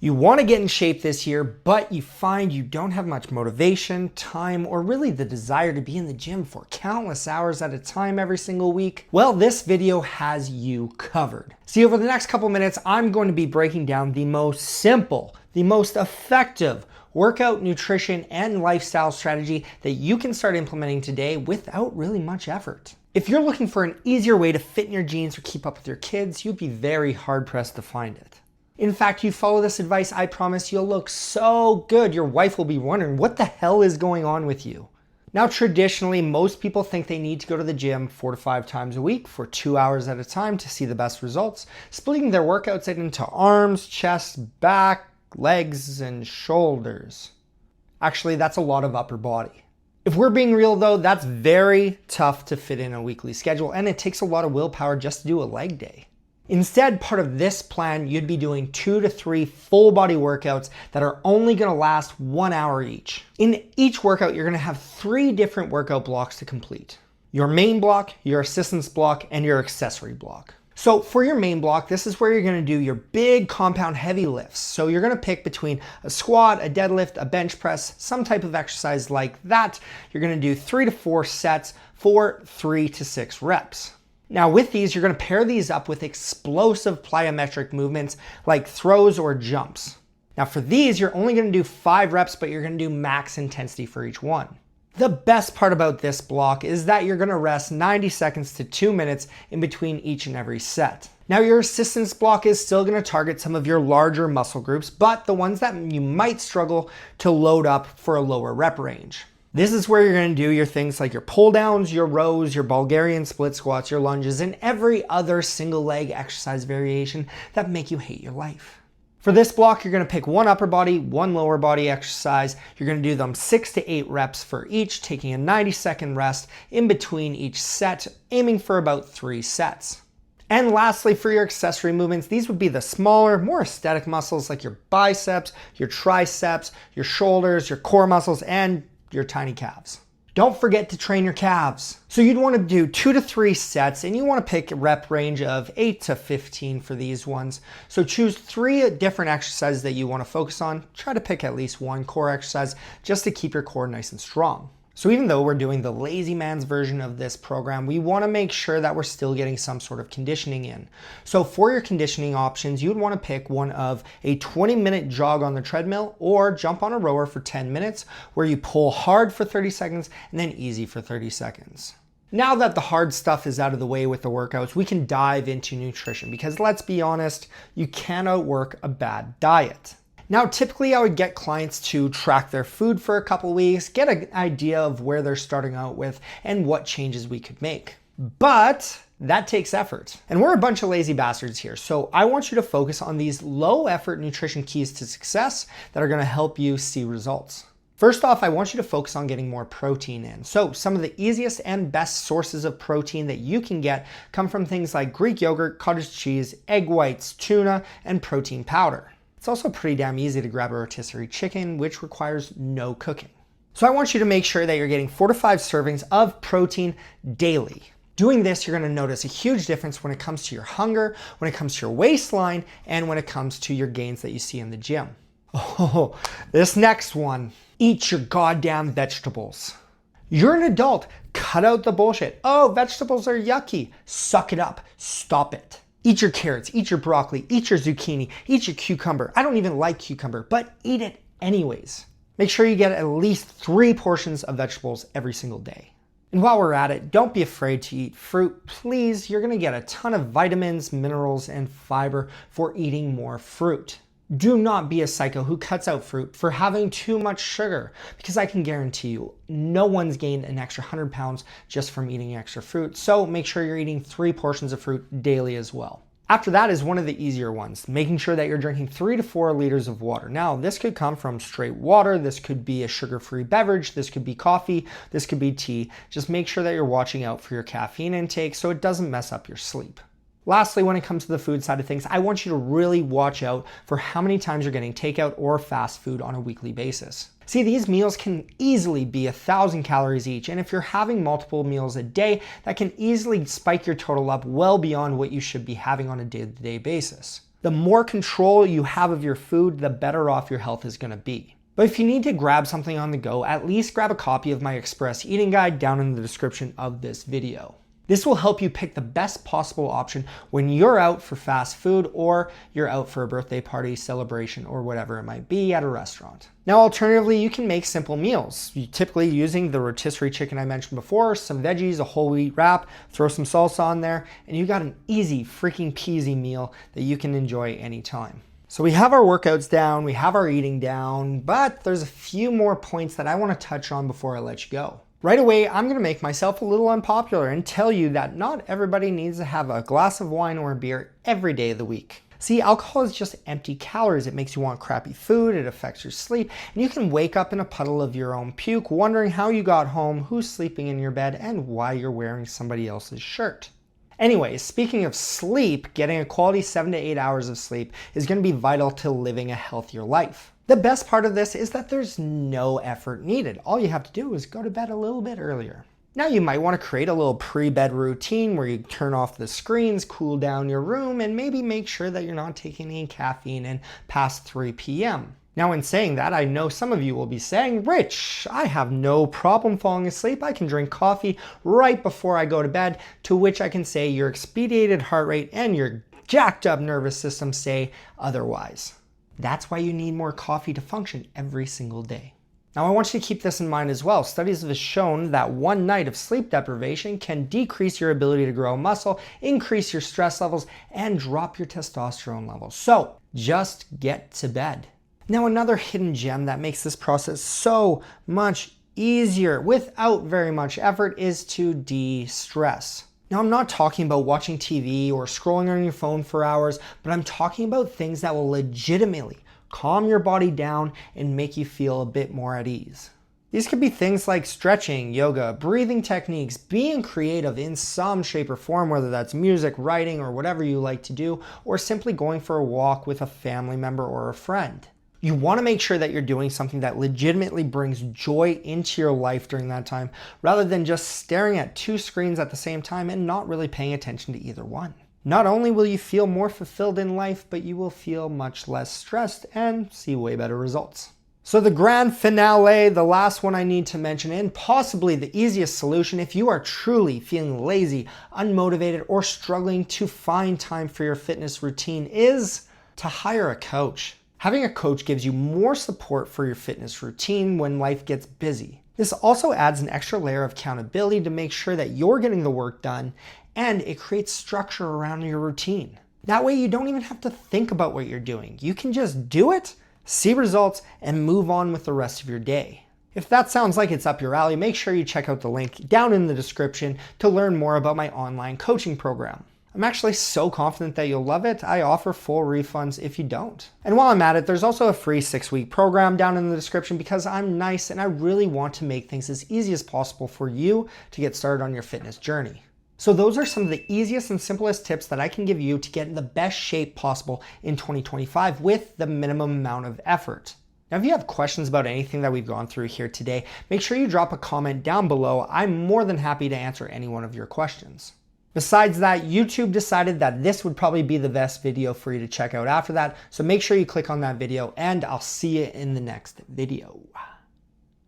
You want to get in shape this year, but you find you don't have much motivation, time, or really the desire to be in the gym for countless hours at a time every single week. Well, this video has you covered. See, over the next couple minutes, I'm going to be breaking down the most simple, the most effective workout, nutrition, and lifestyle strategy that you can start implementing today without really much effort. If you're looking for an easier way to fit in your jeans or keep up with your kids, you'd be very hard-pressed to find it. In fact, you follow this advice, I promise you'll look so good. Your wife will be wondering, what the hell is going on with you? Now, traditionally, most people think they need to go to the gym 4 to 5 times a week for 2 hours at a time to see the best results, splitting their workouts into arms, chest, back, legs, and shoulders. Actually, that's a lot of upper body. If we're being real though, that's very tough to fit in a weekly schedule, and it takes a lot of willpower just to do a leg day. Instead, part of this plan, you'd be doing 2 to 3 full body workouts that are only gonna last 1 hour each. In each workout, you're gonna have 3 different workout blocks to complete. Your main block, your assistance block, and your accessory block. So for your main block, this is where you're gonna do your big compound heavy lifts. So you're gonna pick between a squat, a deadlift, a bench press, some type of exercise like that. You're gonna do 3 to 4 sets for 3 to 6 reps. Now with these, you're gonna pair these up with explosive plyometric movements like throws or jumps. Now for these, you're only gonna do 5 reps, but you're gonna do max intensity for each one. The best part about this block is that you're gonna rest 90 seconds to 2 minutes in between each and every set. Now your assistance block is still gonna target some of your larger muscle groups, but the ones that you might struggle to load up for a lower rep range. This is where you're gonna do your things like your pull downs, your rows, your Bulgarian split squats, your lunges, and every other single leg exercise variation that make you hate your life. For this block, you're gonna pick 1 upper body, 1 lower body exercise. You're gonna do them 6 to 8 reps for each, taking a 90-second rest in between each set, aiming for about 3 sets. And lastly, for your accessory movements, these would be the smaller, more aesthetic muscles like your biceps, your triceps, your shoulders, your core muscles, and your tiny calves. Don't forget to train your calves. So you'd want to do 2 to 3 sets, and you want to pick a rep range of 8 to 15 for these ones. So choose 3 different exercises that you want to focus on. Try to pick at least 1 core exercise just to keep your core nice and strong. So even though we're doing the lazy man's version of this program, we want to make sure that we're still getting some sort of conditioning in. So for your conditioning options, you'd want to pick one of a 20-minute jog on the treadmill or jump on a rower for 10 minutes where you pull hard for 30 seconds and then easy for 30 seconds. Now that the hard stuff is out of the way with the workouts, we can dive into nutrition because let's be honest, you can't outwork a bad diet. Now, typically I would get clients to track their food for a couple weeks, get an idea of where they're starting out with and what changes we could make. But that takes effort. And we're a bunch of lazy bastards here. So I want you to focus on these low effort nutrition keys to success that are gonna help you see results. First off, I want you to focus on getting more protein in. So some of the easiest and best sources of protein that you can get come from things like Greek yogurt, cottage cheese, egg whites, tuna, and protein powder. It's also pretty damn easy to grab a rotisserie chicken, which requires no cooking. So I want you to make sure that you're getting 4 to 5 servings of protein daily. Doing this, you're gonna notice a huge difference when it comes to your hunger, when it comes to your waistline, and when it comes to your gains that you see in the gym. Oh, this next one, eat your goddamn vegetables. You're an adult, cut out the bullshit. Oh, vegetables are yucky. Suck it up, stop it. Eat your carrots, eat your broccoli, eat your zucchini, eat your cucumber. I don't even like cucumber, but eat it anyways. Make sure you get at least 3 portions of vegetables every single day. And while we're at it, don't be afraid to eat fruit. Please, you're gonna get a ton of vitamins, minerals, and fiber for eating more fruit. Do not be a psycho who cuts out fruit for having too much sugar, because I can guarantee you, no one's gained an extra 100 pounds just from eating extra fruit. So make sure you're eating 3 portions of fruit daily as well. After that is one of the easier ones, making sure that you're drinking 3 to 4 liters of water. Now, this could come from straight water, this could be a sugar-free beverage, this could be coffee, this could be tea. Just make sure that you're watching out for your caffeine intake so it doesn't mess up your sleep. Lastly, when it comes to the food side of things, I want you to really watch out for how many times you're getting takeout or fast food on a weekly basis. See, these meals can easily be 1,000 calories each, and if you're having multiple meals a day, that can easily spike your total up well beyond what you should be having on a day-to-day basis. The more control you have of your food, the better off your health is going to be. But if you need to grab something on the go, at least grab a copy of my Express Eating Guide down in the description of this video. This will help you pick the best possible option when you're out for fast food or you're out for a birthday party, celebration, or whatever it might be at a restaurant. Now, alternatively, you can make simple meals. You typically using the rotisserie chicken I mentioned before, some veggies, a whole wheat wrap, throw some salsa on there, and you got an easy freaking peasy meal that you can enjoy anytime. So we have our workouts down, we have our eating down, but there's a few more points that I want to touch on before I let you go. Right away, I'm going to make myself a little unpopular and tell you that not everybody needs to have a glass of wine or a beer every day of the week. See, alcohol is just empty calories. It makes you want crappy food, it affects your sleep, and you can wake up in a puddle of your own puke, wondering how you got home, who's sleeping in your bed, and why you're wearing somebody else's shirt. Anyways, speaking of sleep, getting a quality 7 to 8 hours of sleep is going to be vital to living a healthier life. The best part of this is that there's no effort needed. All you have to do is go to bed a little bit earlier. Now you might want to create a little pre-bed routine where you turn off the screens, cool down your room, and maybe make sure that you're not taking any caffeine in past 3 p.m. Now in saying that, I know some of you will be saying, Rich, I have no problem falling asleep. I can drink coffee right before I go to bed, to which I can say your expedited heart rate and your jacked up nervous system say otherwise. That's why you need more coffee to function every single day. Now I want you to keep this in mind as well. Studies have shown that one night of sleep deprivation can decrease your ability to grow muscle, increase your stress levels, and drop your testosterone levels. So just get to bed. Now another hidden gem that makes this process so much easier without very much effort is to de-stress. Now, I'm not talking about watching TV or scrolling on your phone for hours, but I'm talking about things that will legitimately calm your body down and make you feel a bit more at ease. These could be things like stretching, yoga, breathing techniques, being creative in some shape or form, whether that's music, writing, or whatever you like to do, or simply going for a walk with a family member or a friend. You want to make sure that you're doing something that legitimately brings joy into your life during that time, rather than just staring at 2 screens at the same time and not really paying attention to either one. Not only will you feel more fulfilled in life, but you will feel much less stressed and see way better results. So the grand finale, the last one I need to mention, and possibly the easiest solution if you are truly feeling lazy, unmotivated, or struggling to find time for your fitness routine, is to hire a coach. Having a coach gives you more support for your fitness routine when life gets busy. This also adds an extra layer of accountability to make sure that you're getting the work done, and it creates structure around your routine. That way you don't even have to think about what you're doing. You can just do it, see results, and move on with the rest of your day. If that sounds like it's up your alley, make sure you check out the link down in the description to learn more about my online coaching program. I'm actually so confident that you'll love it, I offer full refunds if you don't. And while I'm at it, there's also a free 6-week program down in the description because I'm nice and I really want to make things as easy as possible for you to get started on your fitness journey. So those are some of the easiest and simplest tips that I can give you to get in the best shape possible in 2025 with the minimum amount of effort. Now, if you have questions about anything that we've gone through here today, make sure you drop a comment down below. I'm more than happy to answer any one of your questions. Besides that, YouTube decided that this would probably be the best video for you to check out after that. So make sure you click on that video and I'll see you in the next video.